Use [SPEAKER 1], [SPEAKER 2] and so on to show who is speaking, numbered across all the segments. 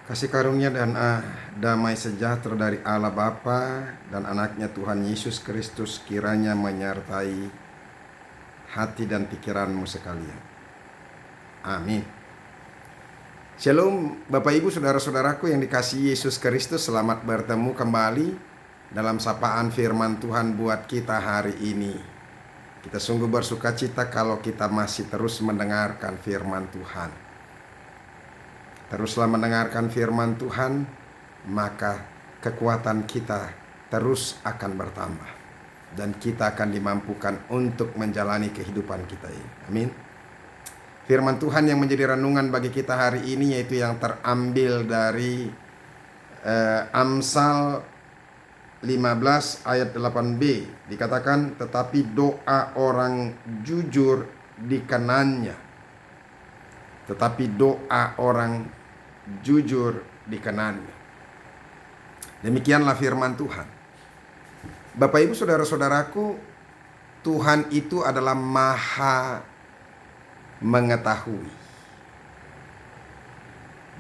[SPEAKER 1] Kasih karunia dan damai sejahtera dari Allah Bapa dan anaknya Tuhan Yesus Kristus kiranya menyertai hati dan pikiranmu sekalian. Amin. Shalom Bapak Ibu Saudara-saudaraku yang dikasihi Yesus Kristus, selamat bertemu kembali dalam sapaan firman Tuhan buat kita hari ini. Kita sungguh bersuka cita kalau kita masih terus mendengarkan firman Tuhan. Teruslah mendengarkan firman Tuhan, maka kekuatan kita terus akan bertambah. Dan kita akan dimampukan untuk menjalani kehidupan kita ini. Amin. Firman Tuhan yang menjadi renungan bagi kita hari ini yaitu yang terambil dari Amsal 15 ayat 8b. Dikatakan, tetapi doa orang jujur dikenannya. Tetapi doa orang jujur dikenannya. Demikianlah firman Tuhan. Bapak Ibu Saudara-saudaraku, Tuhan itu adalah maha mengetahui.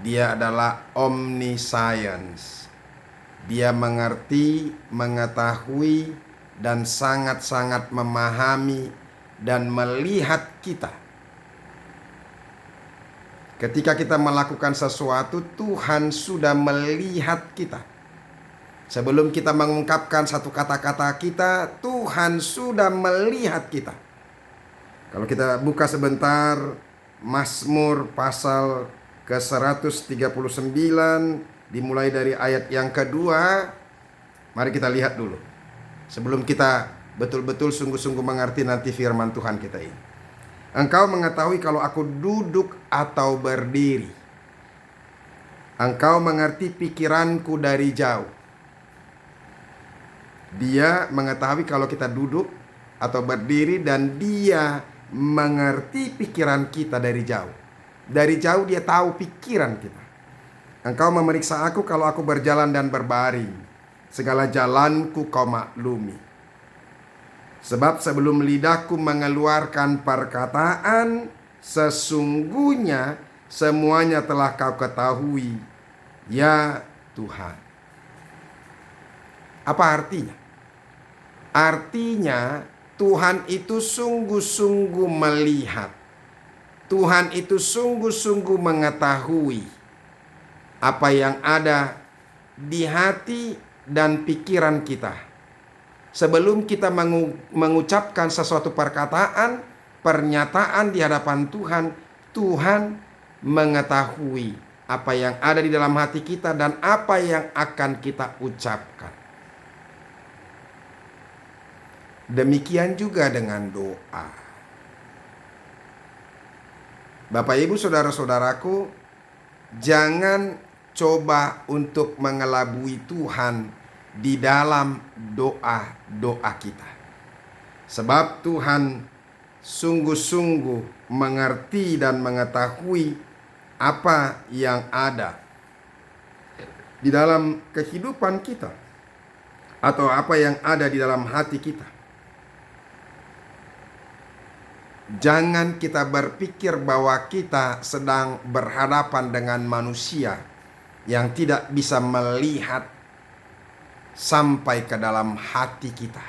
[SPEAKER 1] Dia adalah omniscience. Dia mengerti, mengetahui, dan sangat-sangat memahami dan melihat kita. Ketika kita melakukan sesuatu, Tuhan sudah melihat kita. Sebelum kita mengungkapkan satu kata-kata kita, Tuhan sudah melihat kita. Kalau kita buka sebentar Mazmur pasal ke-139, dimulai dari ayat yang kedua, mari kita lihat dulu. Sebelum kita betul-betul sungguh-sungguh mengerti nanti firman Tuhan kita ini. Engkau mengetahui kalau aku duduk atau berdiri. Engkau mengerti pikiranku dari jauh. Dia mengetahui kalau kita duduk atau berdiri, dan dia mengerti pikiran kita dari jauh. Dari jauh dia tahu pikiran kita. Engkau memeriksa aku kalau aku berjalan dan berbaring. Segala jalanku kau maklumi. Sebab sebelum lidahku mengeluarkan perkataan, sesungguhnya semuanya telah kau ketahui, ya Tuhan. Apa artinya? Artinya Tuhan itu sungguh-sungguh melihat. Tuhan itu sungguh-sungguh mengetahui apa yang ada di hati dan pikiran kita. Sebelum kita mengucapkan sesuatu perkataan, pernyataan di hadapan Tuhan, Tuhan mengetahui apa yang ada di dalam hati kita dan apa yang akan kita ucapkan. Demikian juga dengan doa. Bapak Ibu Saudara-saudaraku, jangan coba untuk mengelabui Tuhan di dalam doa-doa kita. Sebab Tuhan sungguh-sungguh mengerti dan mengetahui apa yang ada di dalam kehidupan kita atau apa yang ada di dalam hati kita. Jangan kita berpikir bahwa kita sedang berhadapan dengan manusia yang tidak bisa melihat sampai ke dalam hati kita.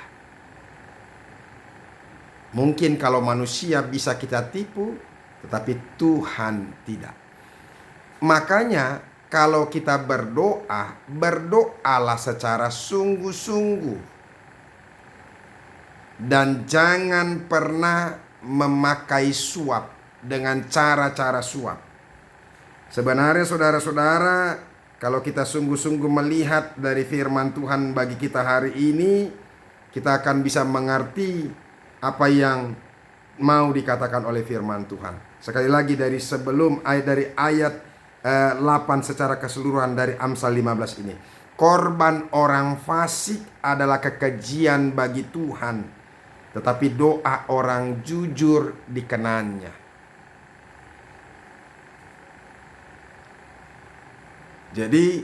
[SPEAKER 1] Mungkin kalau manusia bisa kita tipu, tetapi Tuhan tidak. Makanya kalau kita berdoa, berdoalah secara sungguh-sungguh. Dan jangan pernah memakai suap dengan cara-cara suap. Sebenarnya saudara-saudara, kalau kita sungguh-sungguh melihat dari firman Tuhan bagi kita hari ini, kita akan bisa mengerti apa yang mau dikatakan oleh firman Tuhan. Sekali lagi dari ayat 8 secara keseluruhan dari Amsal 15 ini. Korban orang fasik adalah kekejian bagi Tuhan, tetapi doa orang jujur dikenannya. Jadi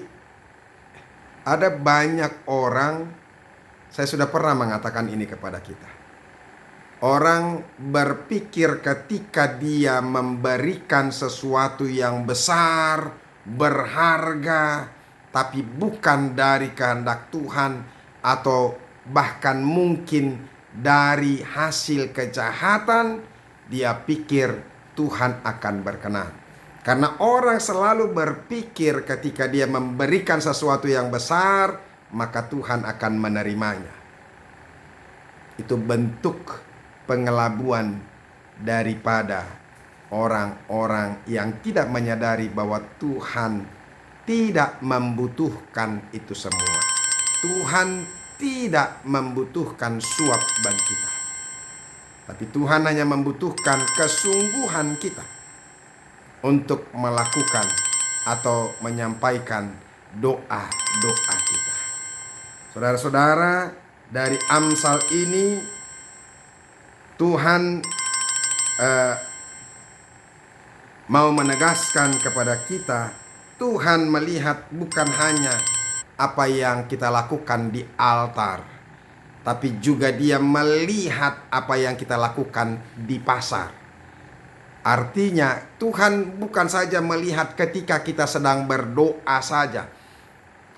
[SPEAKER 1] ada banyak orang, saya sudah pernah mengatakan ini kepada kita. Orang berpikir ketika dia memberikan sesuatu yang besar berharga, tapi bukan dari kehendak Tuhan, atau bahkan mungkin dari hasil kejahatan, dia pikir Tuhan akan berkenan. Karena orang selalu berpikir ketika dia memberikan sesuatu yang besar, maka Tuhan akan menerimanya. Itu bentuk pengelabuan daripada orang-orang yang tidak menyadari bahwa Tuhan tidak membutuhkan itu semua. Tuhan tidak membutuhkan suap bagi kita. Tapi Tuhan hanya membutuhkan kesungguhan kita untuk melakukan atau menyampaikan doa-doa kita. Saudara-saudara, dari Amsal ini Tuhan mau menegaskan kepada kita, Tuhan melihat bukan hanya apa yang kita lakukan di altar, tapi juga Dia melihat apa yang kita lakukan di pasar. Artinya Tuhan bukan saja melihat ketika kita sedang berdoa saja,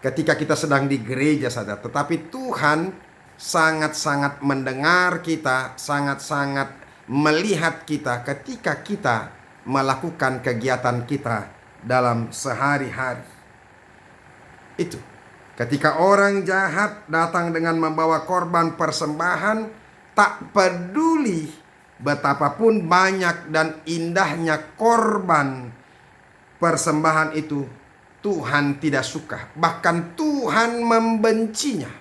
[SPEAKER 1] ketika kita sedang di gereja saja, tetapi Tuhan sangat-sangat mendengar kita, sangat-sangat melihat kita ketika kita melakukan kegiatan kita dalam sehari-hari. Itu ketika orang jahat datang dengan membawa korban persembahan, tak peduli betapapun banyak dan indahnya korban persembahan itu, Tuhan tidak suka, bahkan Tuhan membencinya.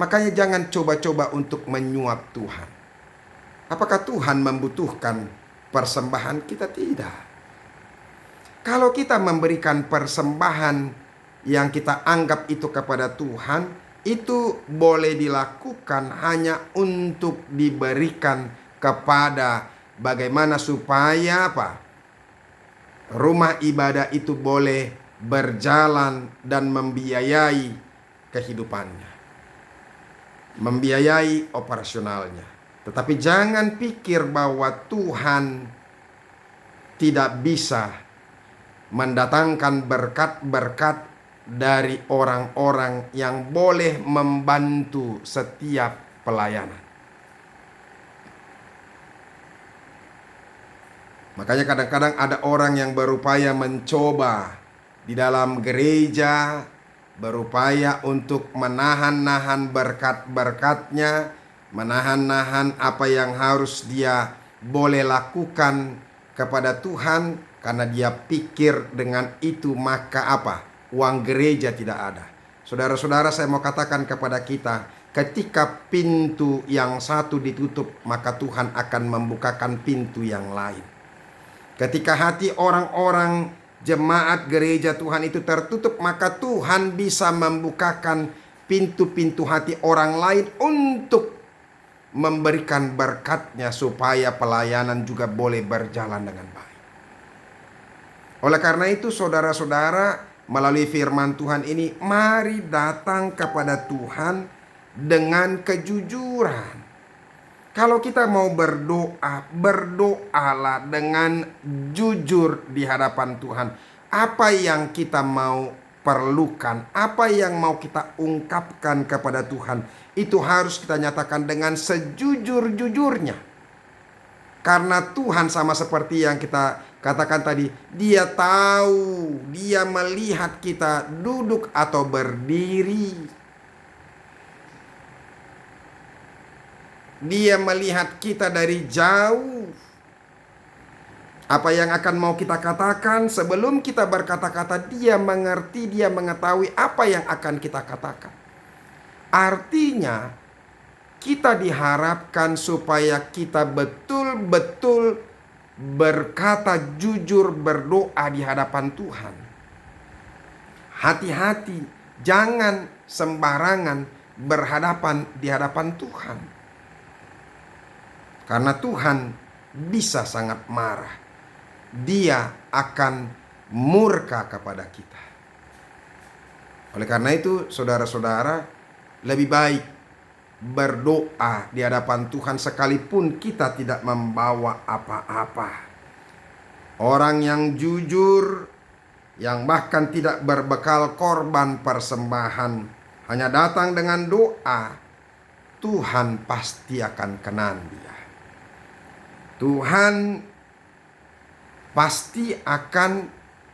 [SPEAKER 1] Makanya jangan coba-coba untuk menyuap Tuhan. Apakah Tuhan membutuhkan persembahan kita? Tidak. Kalau kita memberikan persembahan yang kita anggap itu kepada Tuhan, itu boleh dilakukan hanya untuk diberikan kepada bagaimana supaya apa? Rumah ibadah itu boleh berjalan dan membiayai kehidupannya, membiayai operasionalnya. Tetapi jangan pikir bahwa Tuhan tidak bisa mendatangkan berkat-berkat dari orang-orang yang boleh membantu setiap pelayanan. Makanya kadang-kadang ada orang yang berupaya mencoba di dalam gereja, berupaya untuk menahan-nahan berkat-berkatnya, menahan-nahan apa yang harus dia boleh lakukan kepada Tuhan, karena dia pikir dengan itu maka apa? Uang gereja tidak ada. Saudara-saudara, saya mau katakan kepada kita, ketika pintu yang satu ditutup, maka Tuhan akan membukakan pintu yang lain. Ketika hati orang-orang jemaat gereja Tuhan itu tertutup, maka Tuhan bisa membukakan pintu-pintu hati orang lain untuk memberikan berkatnya supaya pelayanan juga boleh berjalan dengan baik. Oleh karena itu, saudara-saudara, melalui firman Tuhan ini, mari datang kepada Tuhan dengan kejujuran. Kalau kita mau berdoa, berdoalah dengan jujur di hadapan Tuhan. Apa yang kita mau perlukan, apa yang mau kita ungkapkan kepada Tuhan, itu harus kita nyatakan dengan sejujur-jujurnya. Karena Tuhan sama seperti yang kita katakan tadi, Dia tahu, Dia melihat kita duduk atau berdiri. Dia melihat kita dari jauh. Apa yang akan mau kita katakan, sebelum kita berkata-kata, Dia mengerti, Dia mengetahui apa yang akan kita katakan. Artinya, kita diharapkan supaya kita betul-betul berkata jujur, berdoa di hadapan Tuhan. Hati-hati, jangan sembarangan berhadapan di hadapan Tuhan. Karena Tuhan bisa sangat marah. Dia akan murka kepada kita. Oleh karena itu, saudara-saudara, lebih baik berdoa di hadapan Tuhan sekalipun kita tidak membawa apa-apa. Orang yang jujur, yang bahkan tidak berbekal korban persembahan, hanya datang dengan doa, Tuhan pasti akan kenan dia. Tuhan pasti akan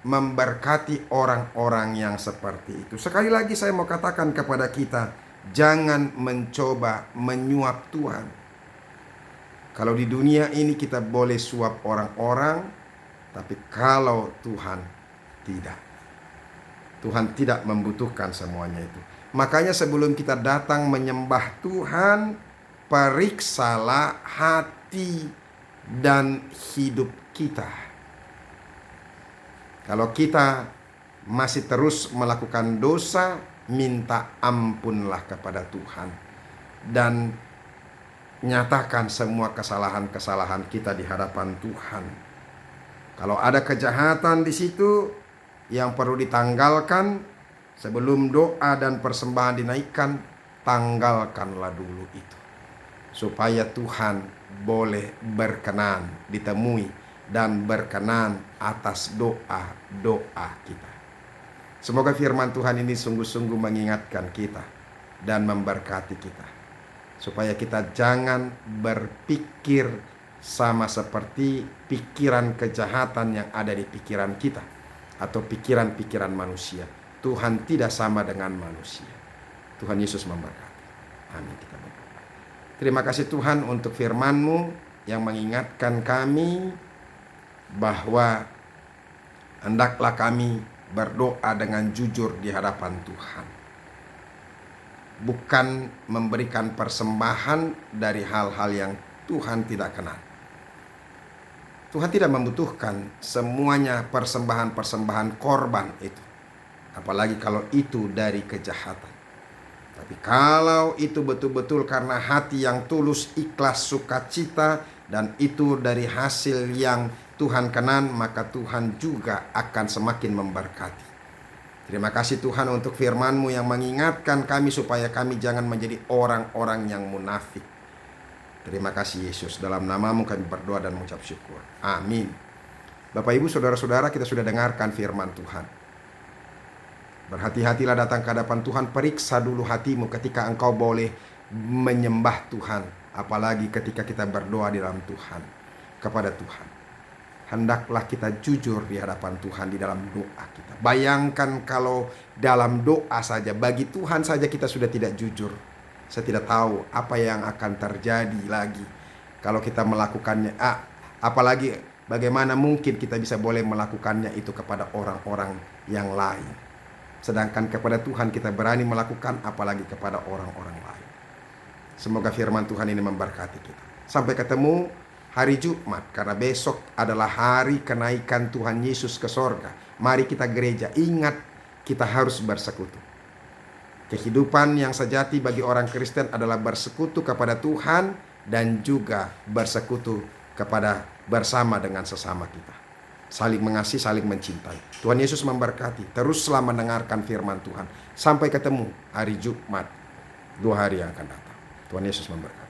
[SPEAKER 1] memberkati orang-orang yang seperti itu. Sekali lagi saya mau katakan kepada kita, jangan mencoba menyuap Tuhan. Kalau di dunia ini kita boleh suap orang-orang, tapi kalau Tuhan tidak. Tuhan tidak membutuhkan semuanya itu. Makanya sebelum kita datang menyembah Tuhan, periksalah hati dan hidup kita. Kalau kita masih terus melakukan dosa, minta ampunlah kepada Tuhan. Dan nyatakan semua kesalahan-kesalahan kita di hadapan Tuhan. Kalau ada kejahatan di situ yang perlu ditanggalkan, sebelum doa dan persembahan dinaikkan, tanggalkanlah dulu itu. Supaya Tuhan boleh berkenan, ditemui dan berkenan atas doa-doa kita. Semoga firman Tuhan ini sungguh-sungguh mengingatkan kita dan memberkati kita. Supaya kita jangan berpikir sama seperti pikiran kejahatan yang ada di pikiran kita atau pikiran-pikiran manusia. Tuhan tidak sama dengan manusia. Tuhan Yesus memberkati. Amin. Kita berdoa. Terima kasih Tuhan untuk firman-Mu yang mengingatkan kami bahwa hendaklah kami berdoa dengan jujur di hadapan Tuhan. Bukan memberikan persembahan dari hal-hal yang Tuhan tidak kenal. Tuhan tidak membutuhkan semuanya persembahan-persembahan korban itu. Apalagi kalau itu dari kejahatan. Tapi kalau itu betul-betul karena hati yang tulus, ikhlas, sukacita, dan itu dari hasil yang Tuhan kenan, maka Tuhan juga akan semakin memberkati. Terima kasih Tuhan untuk firman-Mu yang mengingatkan kami supaya kami jangan menjadi orang-orang yang munafik. Terima kasih Yesus. Dalam nama-Mu kami berdoa dan mengucap syukur. Amin. Bapak Ibu saudara-saudara, kita sudah dengarkan firman Tuhan. Berhati-hatilah datang ke hadapan Tuhan. Periksa dulu hatimu ketika engkau boleh menyembah Tuhan. Apalagi ketika kita berdoa di dalam Tuhan, kepada Tuhan. Hendaklah kita jujur di hadapan Tuhan di dalam doa kita. Bayangkan kalau dalam doa saja, bagi Tuhan saja kita sudah tidak jujur. Saya tidak tahu apa yang akan terjadi lagi kalau kita melakukannya. Apalagi bagaimana mungkin kita bisa boleh melakukannya itu kepada orang-orang yang lain. Sedangkan kepada Tuhan kita berani melakukan, apalagi kepada orang-orang lain. Semoga firman Tuhan ini memberkati kita. Sampai ketemu hari Jumat, karena besok adalah hari kenaikan Tuhan Yesus ke sorga. Mari kita gereja, ingat kita harus bersekutu. Kehidupan yang sejati bagi orang Kristen adalah bersekutu kepada Tuhan dan juga bersekutu kepada bersama dengan sesama kita. Saling mengasihi, saling mencintai. Tuhan Yesus memberkati. Teruslah mendengarkan firman Tuhan. Sampai ketemu hari Jumat 2 hari yang akan datang. Tuhan Yesus memberkati.